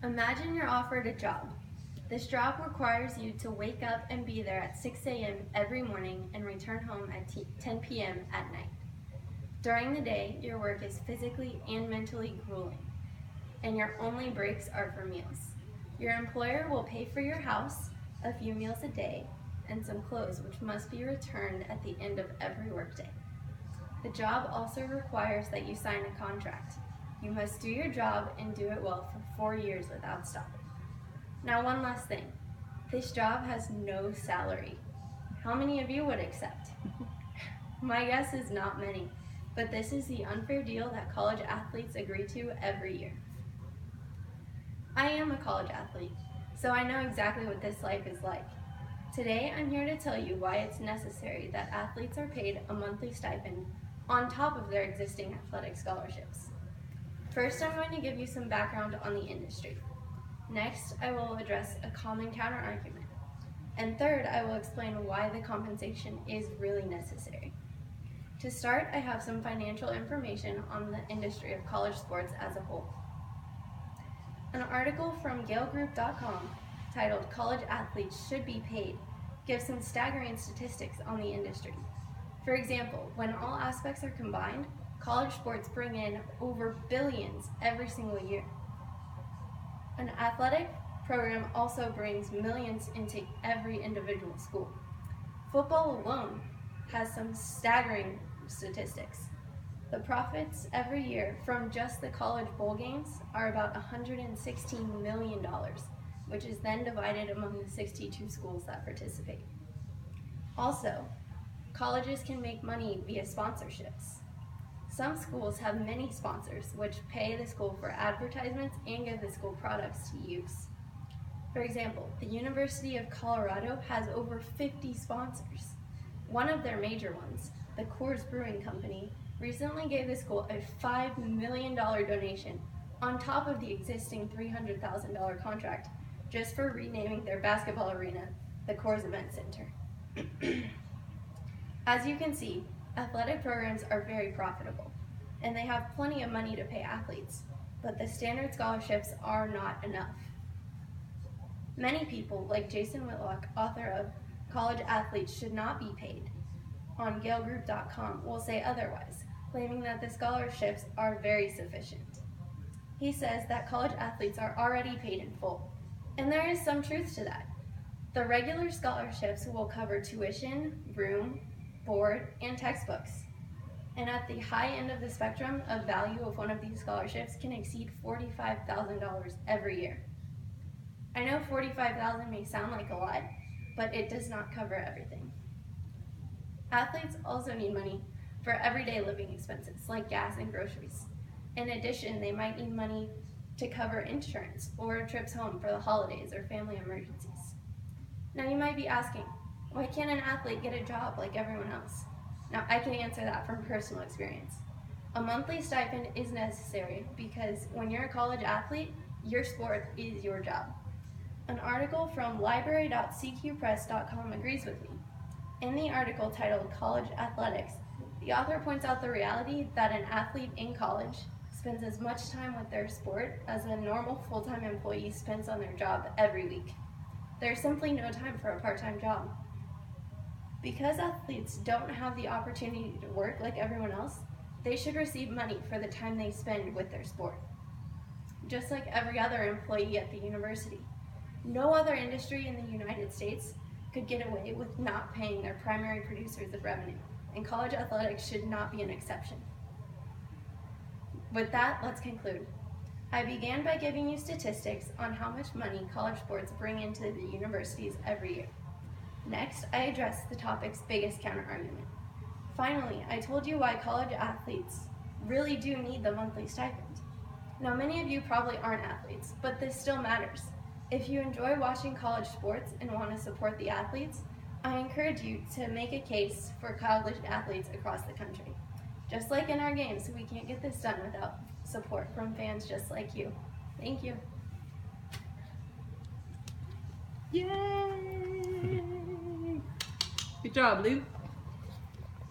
Imagine you're offered a job. This job requires you to wake up and be there at 6 a.m. every morning and return home at 10 p.m. at night. During the day, your work is physically and mentally grueling, and your only breaks are for meals. Your employer will pay for your house, a few meals a day, and some clothes which must be returned at the end of every workday. The job also requires that you sign a contract. You must do your job and do it well for 4 years without stopping. Now, one last thing. This job has no salary. How many of you would accept? My guess is not many, but this is the unfair deal that college athletes agree to every year. I am a college athlete, so I know exactly what this life is like. Today, I'm here to tell you why it's necessary that athletes are paid a monthly stipend on top of their existing athletic scholarships. First, I'm going to give you some background on the industry. Next, I will address a common counterargument. And third, I will explain why the compensation is really necessary. To start, I have some financial information on the industry of college sports as a whole. An article from GaleGroup.com titled "College Athletes Should Be Paid" gives some staggering statistics on the industry. For example, when all aspects are combined, college sports bring in over billions every single year. An athletic program also brings millions into every individual school. Football alone has some staggering statistics. The profits every year from just the college bowl games are about $116 million, which is then divided among the 62 schools that participate. Also, colleges can make money via sponsorships. Some schools have many sponsors, which pay the school for advertisements and give the school products to use. For example, the University of Colorado has over 50 sponsors. One of their major ones, the Coors Brewing Company, recently gave the school a $5 million donation on top of the existing $300,000 contract just for renaming their basketball arena the Coors Event Center. As you can see, athletic programs are very profitable, and they have plenty of money to pay athletes, but the standard scholarships are not enough. Many people, like Jason Whitlock, author of "College Athletes Should Not Be Paid," on GaleGroup.com, will say otherwise, claiming that the scholarships are very sufficient. He says that college athletes are already paid in full, and there is some truth to that. The regular scholarships will cover tuition, room, board, and textbooks. And at the high end of the spectrum of value of one of these scholarships can exceed $45,000 every year. I know $45,000 may sound like a lot, but it does not cover everything. Athletes also need money for everyday living expenses like gas and groceries. In addition, they might need money to cover insurance or trips home for the holidays or family emergencies. Now you might be asking, why can't an athlete get a job like everyone else? Now, I can answer that from personal experience. A monthly stipend is necessary because when you're a college athlete, your sport is your job. An article from library.cqpress.com agrees with me. In the article titled "College Athletics," the author points out the reality that an athlete in college spends as much time with their sport as a normal full-time employee spends on their job every week. There's simply no time for a part-time job. Because athletes don't have the opportunity to work like everyone else, they should receive money for the time they spend with their sport. Just like every other employee at the university. No other industry in the United States could get away with not paying their primary producers of revenue, and college athletics should not be an exception. With that, let's conclude. I began by giving you statistics on how much money college sports bring into the universities every year. Next, I addressed the topic's biggest counterargument. Finally, I told you why college athletes really do need the monthly stipend. Now, many of you probably aren't athletes, but this still matters. If you enjoy watching college sports and want to support the athletes, I encourage you to make a case for college athletes across the country. Just like in our games, we can't get this done without support from fans just like you. Thank you. Yay! Good job, Lou.